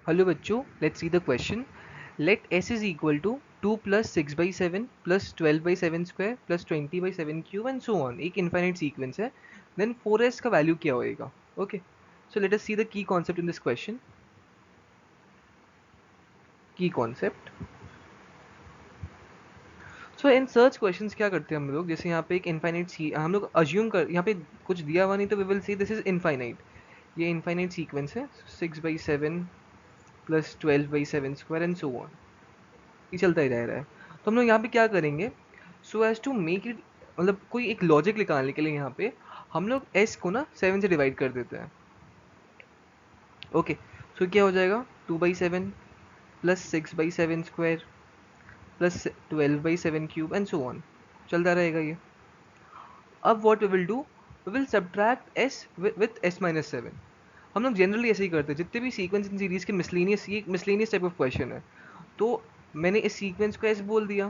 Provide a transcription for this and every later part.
Hello बच्चों, let's see the question. Let S is equal to 2 plus 6 by 7 plus 12 by 7 square plus 20 by 7 cube and so on. एक infinite sequence है. Then 4S का value क्या होएगा? Okay. So let us see the key concept in this question. Key concept. So in search questions क्या करते हैं हम लोग? जैसे यहाँ पे एक infinite हम लोग assume कर यहाँ पे कुछ दिया हुआ नहीं तो we will say this is infinite. ये infinite sequence है 6 by 7 plus 12 by 7 square and so on. ये चलता ही रह रहा है. तो हम लोग यहाँ पे क्या करेंगे, so as to make it, मतलब कोई एक लॉजिक निकालने के लिए यहाँ पे हम लोग s को ना 7 से डिवाइड कर देते हैं. ओके, सो क्या हो जाएगा 2/7 plus 6/7 square plus 12/7 cube and so on. चलता रहेगा ये. अब what we will do, we will subtract s with s-7. हम लोग जनरली ऐसे ही करते हैं जितने भी सीक्वेंस इन सीरीज के मिसलेनियस, ये मिसलेनियस टाइप ऑफ क्वेश्चन है. तो मैंने इस सीक्वेंस को ऐसे बोल दिया,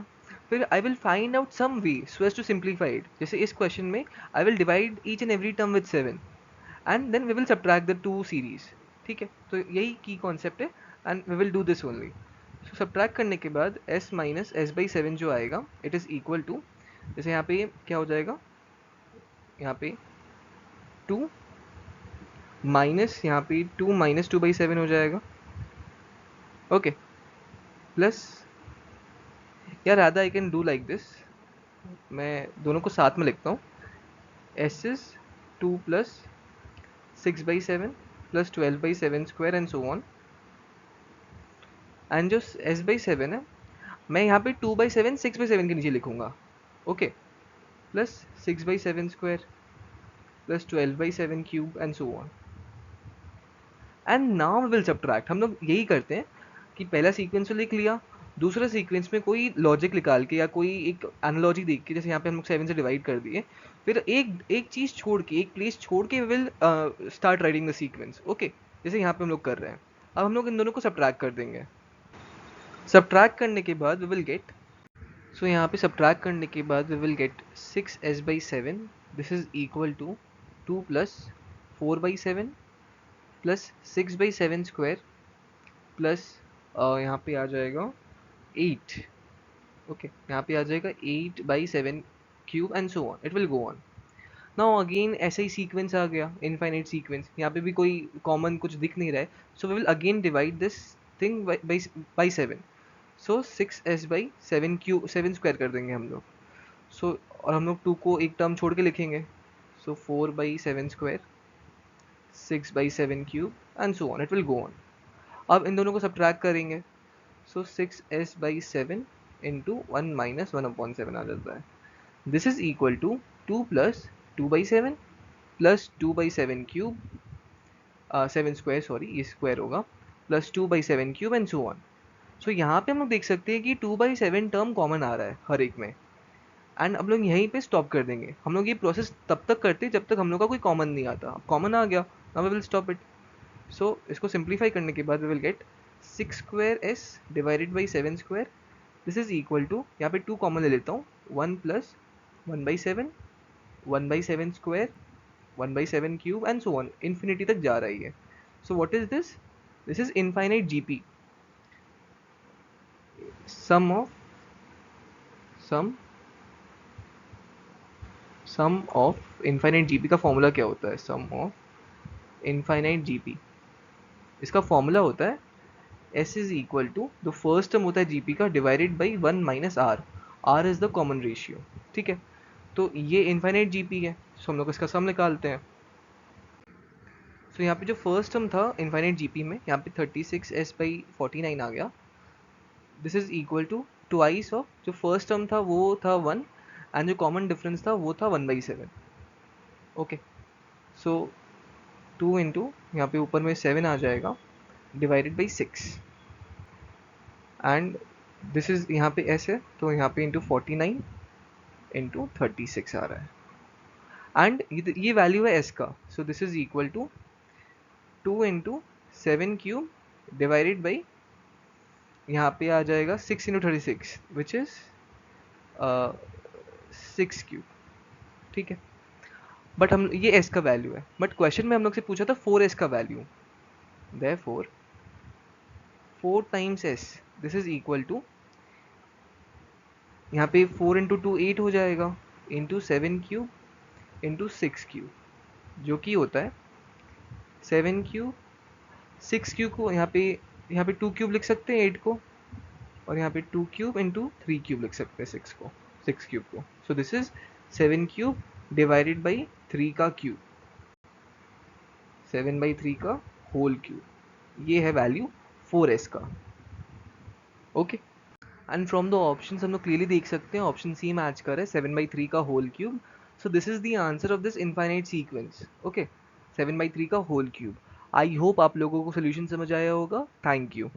फिर I will find out some way so as to simplify it. जैसे इस क्वेश्चन में I will divide each and every term with 7 and then we will subtract the two series. ठीक है, तो यही की कॉन्सेप्ट है and we will do this only. So subtract करने के बाद s माइनस s/7 जो आएगा इट इज़ इक्वल टू, जैसे यहाँ पे क्या हो जाएगा, यहाँ पे 2 माइनस, यहाँ पे 2 माइनस 2/7 हो जाएगा. ओके, प्लस, यार Radha I can do like this, मैं दोनों को साथ में लिखता हूँ. s is 2 plus 6/7 plus 12/7 square and so on. And जो s/7 है, मैं यहाँ पे 2/7 6/7 के नीचे लिखूंगा. Okay, plus 6/7 square plus 12/7 cube and so on. And now we will subtract. हम लोग यही करते हैं कि पहला सीक्वेंस तो लिख लिया, दूसरा सीक्वेंस में कोई लॉजिक निकाल के या कोई एक एनालॉजी देख के, जैसे यहाँ पे हम लोग 7 से डिवाइड कर दिए, फिर एक एक चीज़ छोड़ के, एक प्लेस छोड़ के will start writing the sequence. Okay, जैसे यहाँ पे हम लोग कर रहे हैं. अब हम लोग इन दोनों को सब्ट्रैक्ट कर देंगे. सब्ट्रैक्ट करने के बाद वी विल गेट, सो यहाँ पे सब्ट्रैक्ट करने के बाद we will get 6s/7. This is equal to 2 plus 4/7 plus 6/7 square plus यहाँ पे आ जाएगा 8. ओके, यहाँ पे आ जाएगा 8/7 cube and so on. It will go on. Now again ऐसा ही सीक्वेंस आ गया, इनफाइनाइट सीक्वेंस. यहाँ पे भी कोई कॉमन कुछ दिख नहीं रहा है, so we will again divide this thing by 7. So 6s/7 cube 7 square कर देंगे हम लोग. सो और हम लोग 2 को एक टर्म छोड़ के लिखेंगे. सो 4/7 square 6/7 cube and so on. It will go on. अब इन दोनों को सब्ट्रैक्ट करेंगे. सो 6s/7 इंटू 1 माइनस 1/7 आ जाता है. This is equal to 2 plus 2/7 plus 2/7 cube 7 square, sorry ये स्क्वायर होगा, plus 2/7 cube and so on. So यहाँ पे हम लोग देख सकते हैं कि 2/7 टर्म कॉमन आ रहा है हर एक में. एंड अब लोग यहीं पे स्टॉप कर देंगे. हम लोग ये प्रोसेस तब तक करते जब तक हम लोग का कोई कॉमन नहीं आता. अब कॉमन आ गया, now we will stop it. So इसको सिंप्लीफाई करने के बाद we will get 6 square s divided by 7 square. This is equal to, यहाँ पे 2 कॉमन ले लेता हूँ, 1 plus 1/7 1/7 square 1/7 cube and so on. Infinity तक जा रही है. So what is this, this is infinite GP. Sum of sum of infinite GP का फॉर्मूला क्या होता है, सम ऑफ इनफाइनाइट जीपी, इसका फॉर्मूला होता है s इज इक्वल टू, जो फर्स्ट टर्म होता है जीपी का, divided by 1 minus R. R is the common ratio. ठीक है, तो ये इनफाइनाइट जीपी है, सो हम लोग इसका सम निकालते हैं. सो यहाँ पे जो फर्स्ट टर्म था इनफाइनाइट जीपी में, यहाँ पे 36s/49 आ गया. This is equal to twice of, जो फर्स्ट टर्म था वो था 1 एंड जो कॉमन डिफरेंस था वो था 1/7. ओके, सो 2 इंटू यहाँ पे ऊपर में 7 आ जाएगा divided by 6 and this is, यहाँ पे s है तो यहाँ पे इंटू 49 इंटू 36 आ रहा है. एंड ये वैल्यू है s का. So this is equal to 2 into 7 cube divided by, यहाँ पे आ जाएगा 6 इंटू 36 विच इज 6 क्यूब. ठीक है, बट हम ये s का वैल्यू है, बट क्वेश्चन में हम लोग से पूछा था 4s का वैल्यू. Therefore 4 times S, this is equal to, यहाँ पे 4 इंटू टू 8 हो जाएगा, इंटू 7 क्यूब इंटू 6 क्यूब, जो कि होता है 7 क्यूब 6 क्यूब को यहाँ पे 2 क्यूब लिख सकते हैं 8 को, और यहाँ पे 2 क्यूब इंटू 3 क्यूब लिख सकते हैं 6 क्यूब को. सो this is 7 cube divided by 3 का क्यूब, 7/3 का होल क्यूब. ये है वैल्यू 4s का. Okay, and from the options हम लोग क्लियरली देख सकते हैं ऑप्शन सी मैच कर है 7/3 का whole cube. So this is the answer of this infinite sequence. Okay, 7/3 का होल क्यूब. आई होप आप लोगों को सोल्यूशन समझ आया होगा. Thank you.